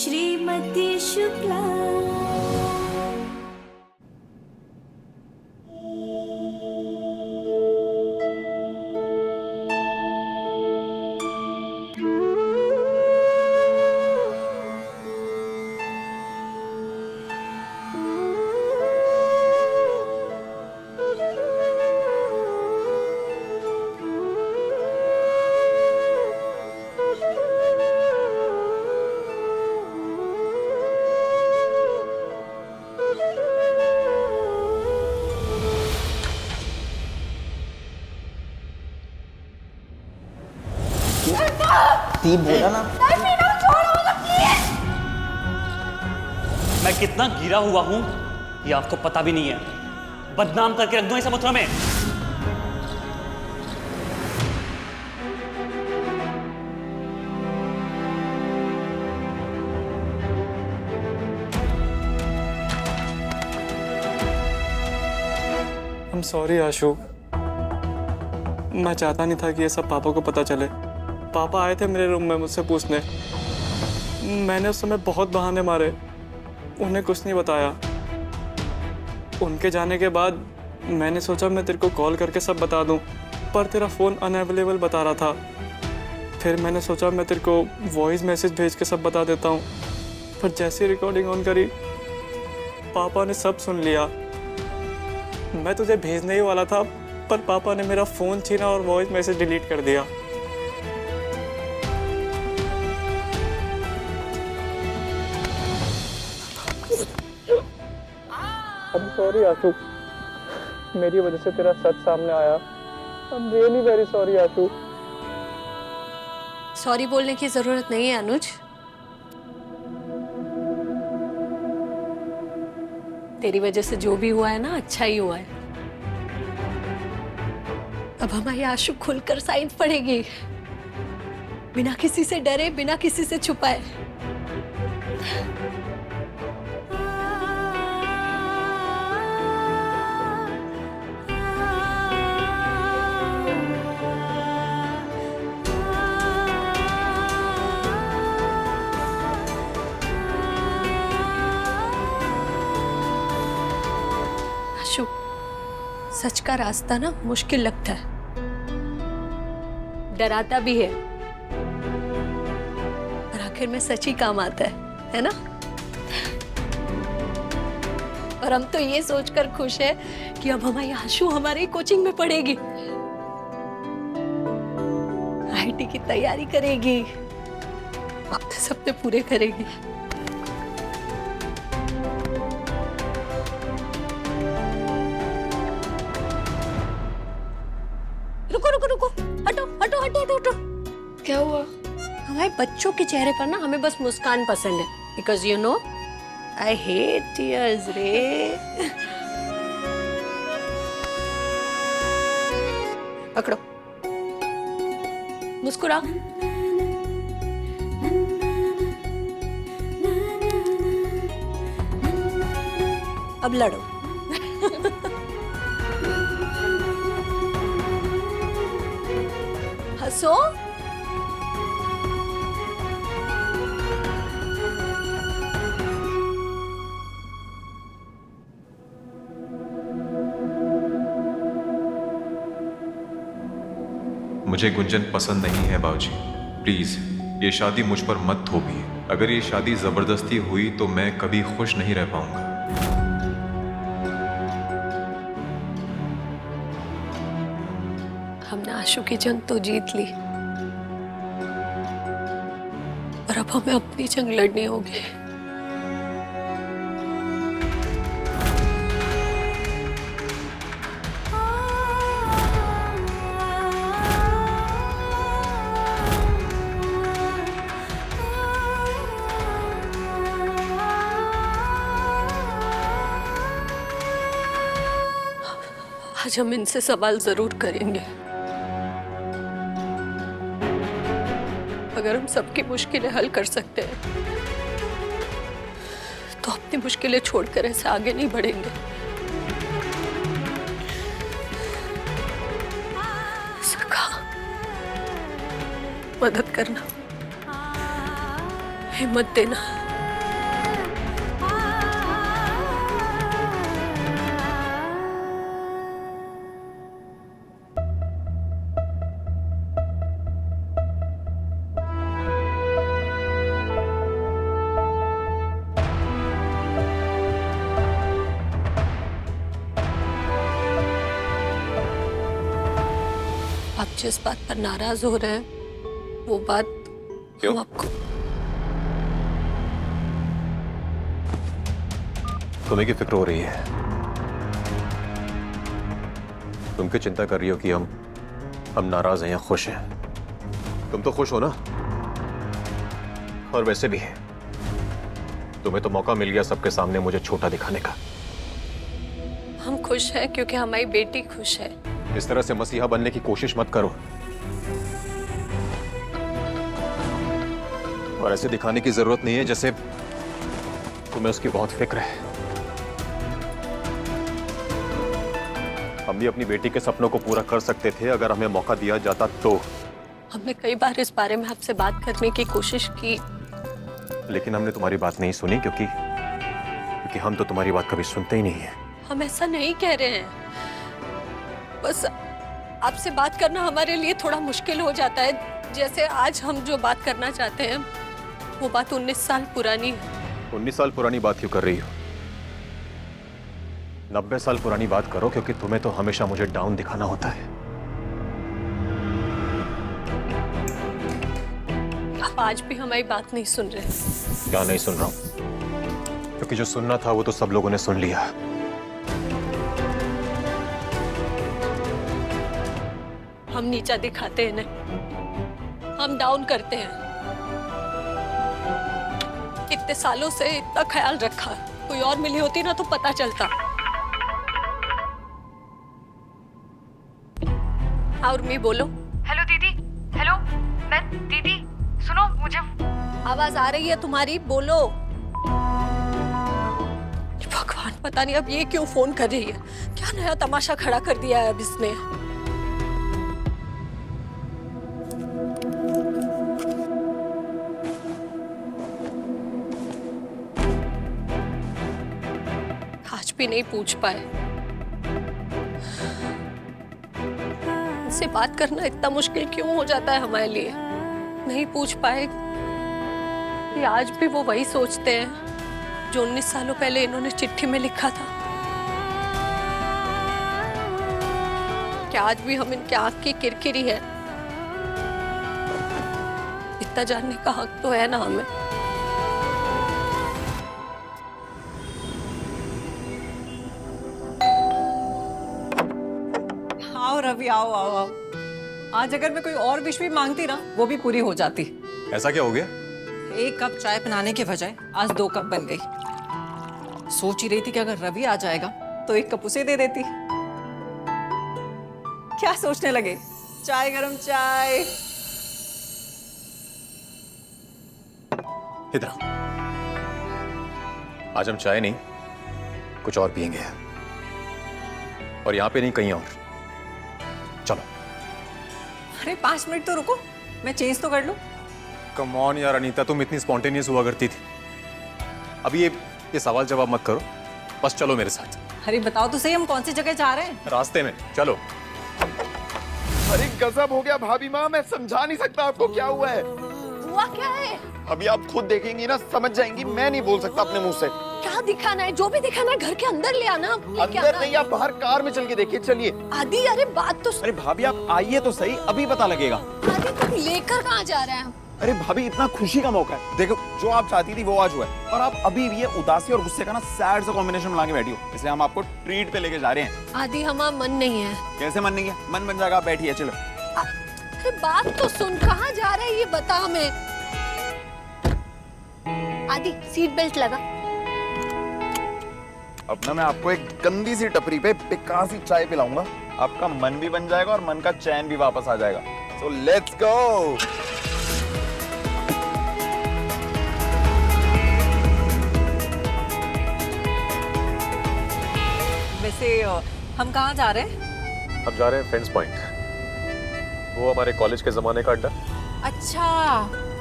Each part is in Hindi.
श्रीमती शुक्ला। ती बोला ना। मैं कितना गिरा हुआ हूं ये आपको पता भी नहीं है। बदनाम करके रख दूं इसे मथुरा में। I'm sorry आशु, मैं चाहता नहीं था कि ये सब पापा को पता चले। पापा आए थे मेरे रूम में मुझसे पूछने। मैंने उस समय बहुत बहाने मारे, उन्हें कुछ नहीं बताया। उनके जाने के बाद मैंने सोचा मैं तेरे को कॉल करके सब बता दूं, पर तेरा फ़ोन अनअवेलेबल बता रहा था। फिर मैंने सोचा मैं तेरे को वॉइस मैसेज भेज के सब बता देता हूं, पर जैसे रिकॉर्डिंग ऑन करी पापा ने सब सुन लिया। मैं तुझे भेजने ही वाला था, पर पापा ने मेरा फ़ोन छीना और वॉइस मैसेज डिलीट कर दिया। I'm sorry आशु, मेरी वजह से तेरा सच सामने आया। I'm really very sorry Ashu. Sorry बोलने की जरूरत नहीं है अनुज। तेरी वजह से जो भी हुआ है ना, अच्छा ही हुआ है। अब हमारी आशु खुलकर साइंस पढ़ेगी, बिना किसी से डरे, बिना किसी से छुपाए। आशु, सच का रास्ता ना मुश्किल लगता है, डराता भी है, पर आखिर में सच ही काम आता है ना? और हम तो ये सोचकर खुश है कि अब हमारी आशु हमारे कोचिंग में पढ़ेगी, आईटी की तैयारी करेगी, अपने सपने पूरे करेगी। रुको रुको रुको, हटो हटो हटो हटो हटो। क्या हुआ? हमारे बच्चों के चेहरे पर ना हमें बस मुस्कान पसंद है, because you know I hate tears रे। पकड़ो, मुस्कुराओ। अब लड़ो। हंसो। मुझे गुंजन पसंद नहीं है बाबूजी। प्लीज ये शादी मुझ पर मत थोपिए। अगर ये शादी जबरदस्ती हुई तो मैं कभी खुश नहीं रह पाऊंगा। हमने आशु की जंग तो जीत ली, और अब हमें अपनी जंग लड़नी होगी। आज हम इनसे सवाल जरूर करेंगे। अगर हम सबकी मुश्किलें हल कर सकते हैं तो अपनी मुश्किलें छोड़कर ऐसे आगे नहीं बढ़ेंगे। सखा, मदद करना, हिम्मत देना। जिस बात पर नाराज हो रहे हैं वो बात क्यों? हम आपको तुम्हें की फिक्र हो रही है? तुम क्या चिंता कर रही हो कि हम नाराज हैं या खुश हैं? तुम तो खुश हो ना? और वैसे भी है, तुम्हें तो मौका मिल गया सबके सामने मुझे छोटा दिखाने का। हम खुश हैं क्योंकि हमारी बेटी खुश है। इस तरह से मसीहा बनने की कोशिश मत करो और ऐसे दिखाने की जरूरत नहीं है जैसे तुम्हें उसकी बहुत फिक्र है। हम भी अपनी बेटी के सपनों को पूरा कर सकते थे अगर हमें मौका दिया जाता तो। हमने कई बार इस बारे में आपसे बात करने की कोशिश की, लेकिन हमने तुम्हारी बात नहीं सुनी क्योंकि हम तो तुम्हारी बात कभी सुनते ही नहीं है। हम ऐसा नहीं कह रहे हैं, बस आपसे बात करना हमारे लिए थोड़ा मुश्किल हो जाता है। जैसे आज हम जो बात करना चाहते हैं वो बात 19 साल पुरानी है। 19 साल पुरानी बात क्यों कर रही हो? 90 साल पुरानी बात करो, क्योंकि तुम्हें तो हमेशा मुझे डाउन दिखाना होता है। आप आज भी हमारी बात नहीं सुन रहे। क्या नहीं सुन रहा हूं? क्योंकि जो सुनना था वो तो सब लोगों ने सुन लिया। हम नीचा दिखाते हैं नहीं, हम डाउन करते हैं। इतने सालों से इतना ख्याल रखा, कोई और मिली होती ना तो पता चलता। और मैं बोलो। हेलो दीदी, हेलो। मैं दीदी, सुनो मुझे। आवाज आ रही है तुम्हारी, बोलो। भगवान, पता नहीं अब ये क्यों फोन कर रही है। क्या नया तमाशा खड़ा कर दिया है अब इसने। आज भी नहीं पूछ पाए। इनसे बात करना इतना मुश्किल क्यों हो जाता है हमारे लिए? नहीं पूछ पाए कि आज भी वो वही सोचते हैं जो 19 सालों पहले इन्होंने चिट्ठी में लिखा था। क्या आज भी हम इनके आंख की किरकिरी है? इतना जानने का हक तो है ना हमें। आओ रवि, आओ आओ आओ। आज अगर मैं कोई और विश भी मांगती ना वो भी पूरी हो जाती। ऐसा क्या हो गया? 1 कप चाय बनाने के बजाय आज 2 कप बन गई। सोच ही रही थी कि अगर रवि आ जाएगा तो 1 कप उसे दे देती। क्या सोचने लगे? चाय गरम चाय। इधर आओ। आज हम चाय नहीं कुछ और पियेंगे, और यहाँ पे नहीं कहीं और। चलो। अरे 5 मिनट तो रुको, मैं चेंज तो कर लूं। कम ऑन यार अनीता, तुम इतनी स्पॉन्टेनियस हुआ करती थी। अभी ये सवाल जवाब मत करो, बस चलो मेरे साथ। अरे बताओ तो सही, हम कौन सी जगह जा रहे हैं? रास्ते में चलो। अरे गजब हो गया भाभी माँ, मैं समझा नहीं सकता आपको क्या हुआ है। हुआ क्या है? अभी आप खुद देखेंगी ना, समझ जाएंगी। मैं नहीं बोल सकता अपने मुंह से। क्या दिखाना है? जो भी दिखाना है घर के अंदर ले आना। अंदर नहीं, आप बाहर कार में चल के देखिए। चलिए। आदि, अरे बात तो अरे भाभी आप आइए तो सही, अभी पता लगेगा। आदि, तुम लेकर कहाँ जा रहे हैं? अरे भाभी इतना खुशी का मौका है, देखो जो आप चाहती थी वो आज हुआ है, और आप अभी भी ये उदासी और गुस्से का ना सैड सा कॉम्बिनेशन बना के बैठी हो, इसलिए हम आपको ट्रीट पे लेके जा रहे हैं। आदि, हमारा मन नहीं है। कैसे मन नहीं है? मन बन जाएगा, आप बैठिए। चलो। अरे बात तो सुन, कहाँ जा रहे हैं ये बता हमें। आदि, सीट बेल्ट लगा। अब ना मैं आपको एक गंदी सी टपरी पे बेकार सी चाय पिलाऊंगा, आपका मन भी बन जाएगा और मन का चैन भी वापस आ जाएगा। So let's go. वैसे हम कहाँ जा रहे हैं? हम जा रहे हैं फ्रेंड्स पॉइंट, वो हमारे कॉलेज के जमाने का अड्डा। अच्छा,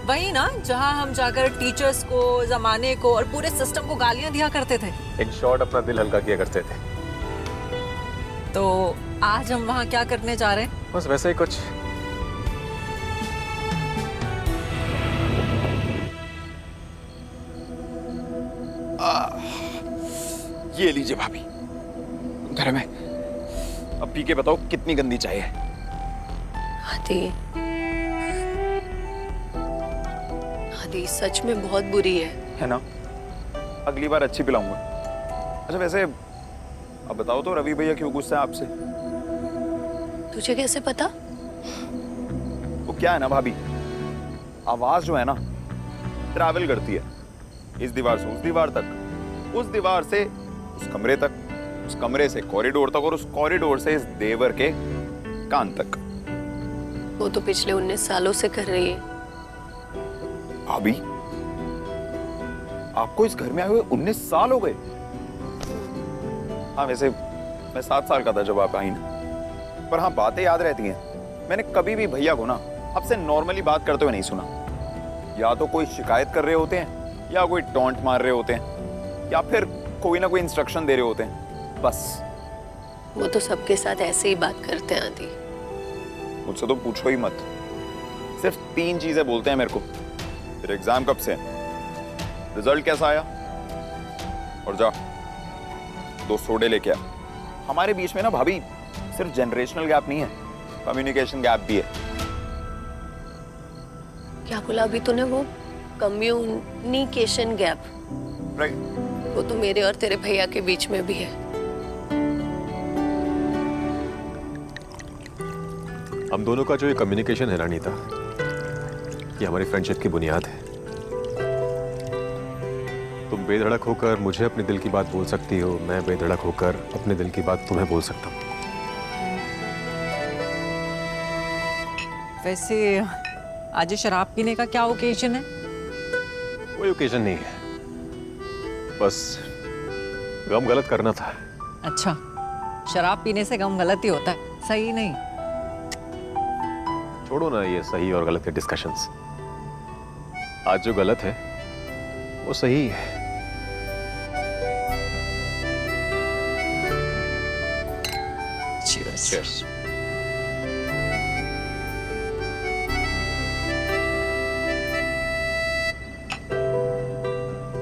वही ना जहाँ हम जाकर टीचर्स को, जमाने को और पूरे सिस्टम को गालियां दिया करते थे। इन शॉर्ट अपना दिल हल्का किया करते थे। तो आज हम वहाँ क्या करने जा रहे हैं? बस वैसे ही कुछ। ये लीजिए भाभी, घर में। अब पी के बताओ कितनी गंदी चाय है। आदि, आदि सच में बहुत बुरी है ना? अगली बार अच्छी पिलाऊंगा। अच्छा वैसे अब बताओ तो रवि भैया क्यों गुस्सा है आपसे? तुझे कैसे पता? वो क्या है ना भाभी, आवाज जो है ना ट्रैवल करती है, इस दीवार से उस दीवार तक, उस दीवार से उस कमरे तक, उस कमरे से कॉरिडोर तक और उस कॉरिडोर से इस देवर के कान तक। वो तो पिछले 19 सालों से कर रही है। भाभी आपको इस घर में आए हुए 19 साल हो गए? हाँ वैसे मैं 7 साल का था जब आप आई ना, पर हाँ बातें याद रहती हैं। मैंने कभी भी भैया को ना आपसे नॉर्मली बात करते हुए नहीं सुना। या तो कोई शिकायत कर रहे होते हैं, या कोई टॉन्ट मार रहे होते हैं, या फिर कोई ना कोई इंस्ट्रक्शन दे रहे होते हैं, बस। वो तो सबके साथ ऐसे ही बात करते हैं आदि। मुझसे तो पूछो ही मत। सिर्फ 3 चीजें बोलते हैं मेरे को, तेरे एग्जाम कब से, रिजल्ट कैसा आया, और जा 2 सोडे लेके आ। हमारे बीच में ना भाभी सिर्फ जनरेशनल गैप नहीं है, कम्युनिकेशन गैप भी है। क्या बोला अभी तूने? वो कम्युनिकेशन गैप? राइट। वो तो मेरे और तेरे भैया के बीच में भी है। हम दोनों का जो ये कम्युनिकेशन है ना नीता, ये हमारी फ्रेंडशिप की बुनियाद है। तुम बेधड़क होकर मुझे अपने दिल की बात बोल सकती हो, मैं बेधड़क होकर अपने दिल की बात तुम्हें बोल सकता हूँ। वैसे आज ये शराब पीने का क्या ओकेजन है? कोई ओकेजन नहीं है, बस गम गलत करना था। अच्छा, शराब पीने से गम गलत ही होता है, सही नहीं। छोड़ो ना ये सही और गलत के डिस्कशंस। आज जो गलत है वो सही है। Cheers.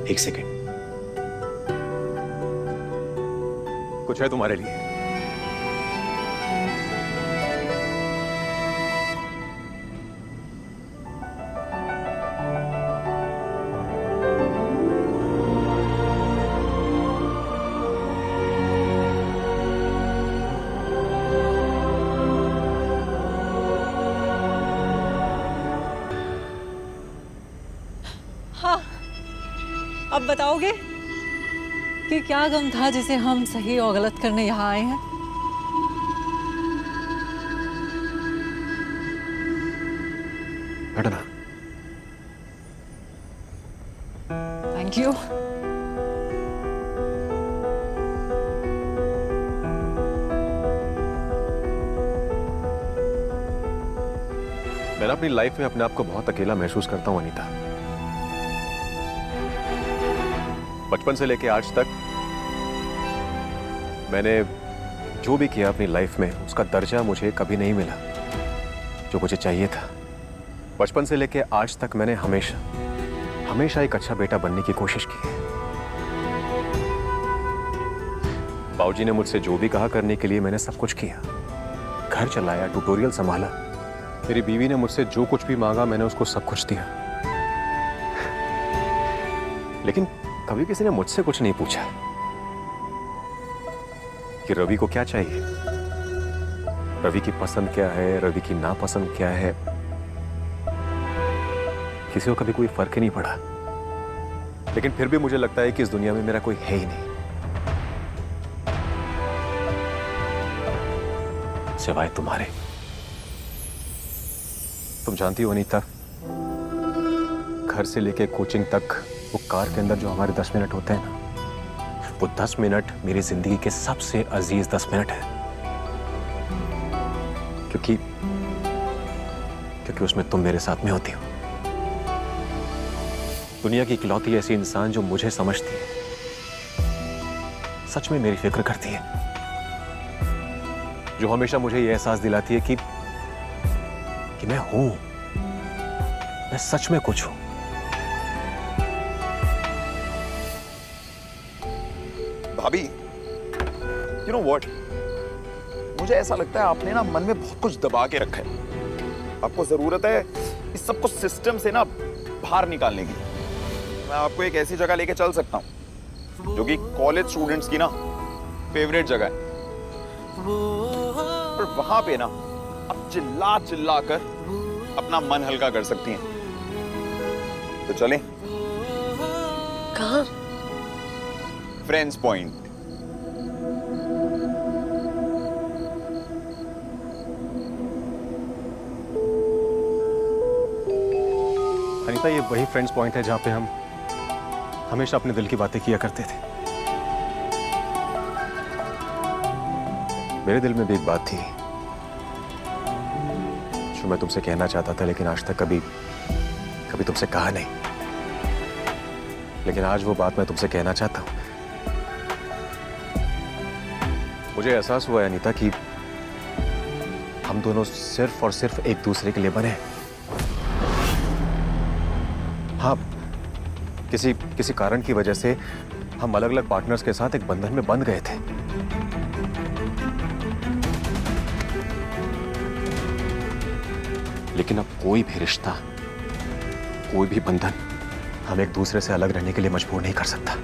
एक सेकेंड, कुछ है तुम्हारे लिए? हाँ, अब बताओगे कि क्या गम था जिसे हम सही और गलत करने यहाँ आए हैं? हटना। Thank you. मैं अपनी लाइफ में अपने आप को बहुत अकेला महसूस करता हूँ अनीता। बचपन से लेके आज तक मैंने जो भी किया अपनी लाइफ में, उसका दर्जा मुझे कभी नहीं मिला जो मुझे चाहिए था। बचपन से लेके आज तक मैंने हमेशा एक अच्छा बेटा बनने की कोशिश की है। बाबूजी ने मुझसे जो भी कहा करने के लिए मैंने सब कुछ किया। घर चलाया, ट्यूटोरियल संभाला। मेरी बीवी ने मुझसे जो कुछ भी मांगा मैंने उसको सब कुछ दिया। लेकिन कभी किसी ने मुझसे कुछ नहीं पूछा कि रवि को क्या चाहिए, रवि की पसंद क्या है, रवि की नापसंद क्या है। किसी को कभी कोई फर्क ही नहीं पड़ा। लेकिन फिर भी मुझे लगता है कि इस दुनिया में मेरा कोई है ही नहीं सिवाय तुम्हारे। तुम जानती हो अनीता, घर से लेके कोचिंग तक वो कार के अंदर जो हमारे 10 मिनट होते हैं ना, वो 10 मिनट मेरी जिंदगी के सबसे अजीज 10 मिनट है। क्योंकि उसमें तुम मेरे साथ में होती हो। दुनिया की इकलौती ऐसी इंसान जो मुझे समझती है, सच में मेरी फिक्र करती है, जो हमेशा मुझे यह एहसास दिलाती है कि मैं हूं, मैं सच में कुछ हूं। भाभी, यू नो व्हाट, मुझे ऐसा लगता है आपने ना मन में बहुत कुछ दबा के रखा है। आपको जरूरत है इस सबको सिस्टम से ना बाहर निकालने की। मैं आपको एक ऐसी जगह लेके चल सकता हूँ जो कि कॉलेज स्टूडेंट्स की ना फेवरेट जगह है, और वहां पे ना आप चिल्ला चिल्ला कर अपना मन हल्का कर सकती हैं। तो चलें? कहाँ? Friends point. अनीता, ये वही फ्रेंड्स पॉइंट है जहां पे हम हमेशा अपने दिल की बातें किया करते थे। मेरे दिल में भी एक बात थी जो मैं तुमसे कहना चाहता था, लेकिन आज तक कभी तुमसे कहा नहीं। लेकिन आज वो बात मैं तुमसे कहना चाहता हूं। मुझे एहसास हुआ है अनीता कि हम दोनों सिर्फ और सिर्फ एक दूसरे के लिए बने हैं। हाँ, किसी कारण की वजह से हम अलग अलग पार्टनर्स के साथ एक बंधन में बंध गए थे। लेकिन अब कोई भी रिश्ता, कोई भी बंधन हम एक दूसरे से अलग रहने के लिए मजबूर नहीं कर सकता।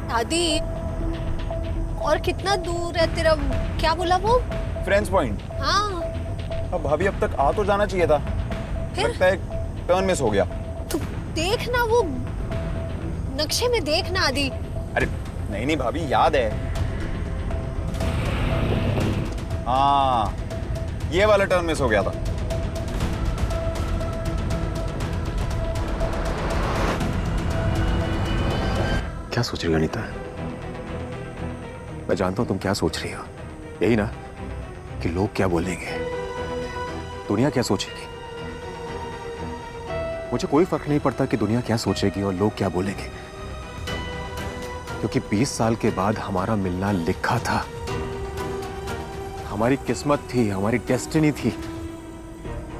दादी, और कितना दूर है तेरा? क्या बोला वो? Friends point. हाँ, अब भाभी अब तक आ तो जाना चाहिए था, फिर? लगता है टर्न मिस हो गया। तू देखना, वो नक्शे में देखना आदि। अरे नहीं भाभी, याद है। हाँ, ये वाला टर्न मिस हो गया था। क्या सोच रही हो अनीता? मैं जानता हूं तुम क्या सोच रही हो। यही ना कि लोग क्या बोलेंगे, दुनिया क्या सोचेगी। मुझे कोई फर्क नहीं पड़ता कि दुनिया क्या सोचेगी और लोग क्या बोलेंगे, क्योंकि 20 साल के बाद हमारा मिलना लिखा था। हमारी किस्मत थी, हमारी डेस्टिनी थी।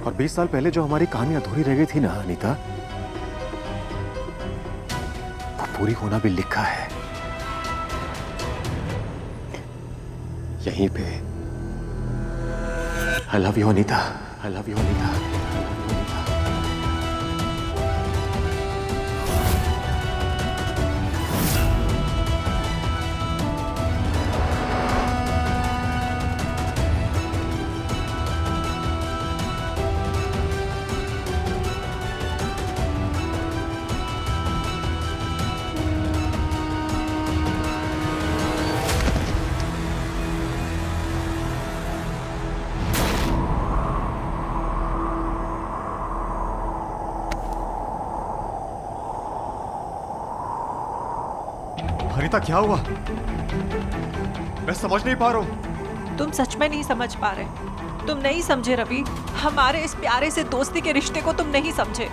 और 20 साल पहले जो हमारी कहानी अधूरी रह गई थी ना अनीता, वो पूरी होना भी लिखा है। यहीं पे। I love you Anita, I love you Anita. Anita, क्या हुआ? मैं समझ नहीं पा रहा हूं। तुम सच में नहीं समझ पा रहे। तुम नहीं समझे रवि, हमारे इस प्यारे से दोस्ती के रिश्ते को तुम नहीं समझे।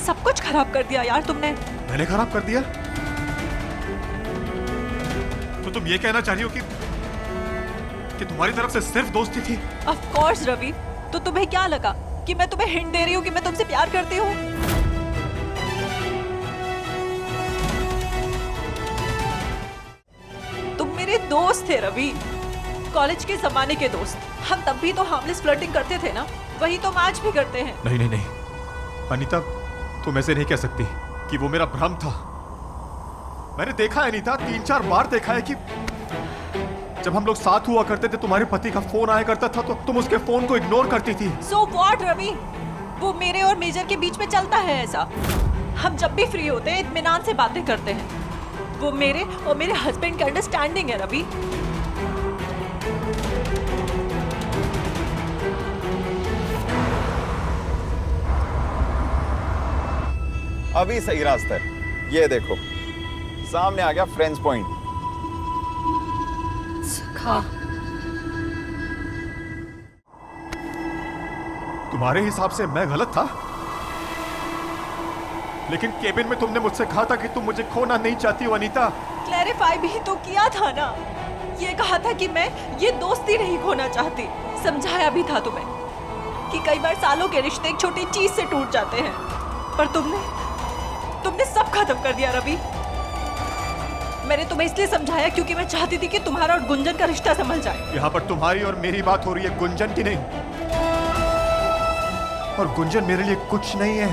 सब कुछ खराब कर दिया यार तुमने। मैंने खराब कर दिया? तो तुम ये कहना चाह रही हो कि तुम्हारी तरफ से सिर्फ दोस्ती थी? ऑफ कोर्स रवि, तो तुम्हें क्या लगा कि मैं तुम्हें हिंट दे रही हूँ कि मैं तुमसे प्यार करती हूँ? तुम मेरे दोस्त थे रवि, कॉलेज के जमाने के दोस्त। हम तब भी तो हार्मलेस फ्लर्टिंग करते थे ना, वही तो हम आज भी करते हैं। नहीं नहीं नहीं अनीता, तुम ऐसे नहीं कह सकती कि वो मेरा भ्रम था। मैंने देखा है अनीता, 3-4 बार देखा है कि जब हम लोग साथ हुआ करते थे, तुम्हारे पति का फोन आया करता था तो तुम उसके फोन को इग्नोर करती थी। So what रवि, वो मेरे और मेजर के बीच में चलता है ऐसा। हम जब भी फ्री होते हैं इत्मीनान से बातें करते हैं। वो मेरे और मेरे हस्बैंड की अंडरस्टैंडिंग है रवि। अभी सही रास्ता है, ये देखो सामने आ गया फ्रेंड्स पॉइंट। तुम्हारे हिसाब से मैं गलत था, लेकिन केबिन में तुमने मुझसे कहा था कि तुम मुझे खोना नहीं चाहती हो अनीता। क्लैरिफाई भी तो किया था ना, ये कहा था कि मैं ये दोस्ती नहीं खोना चाहती। समझाया भी था तुम्हें कि कई बार सालों के रिश्ते एक छोटी चीज से टूट जाते हैं, पर तुमने सब खत्म कर दिया रवि। मैंने तुम्हें इसलिए समझाया क्योंकि मैं चाहती थी कि तुम्हारा और गुंजन का रिश्ता संभल जाए। यहाँ पर तुम्हारी और मेरी बात हो रही है, गुंजन की नहीं। और गुंजन मेरे लिए कुछ नहीं है।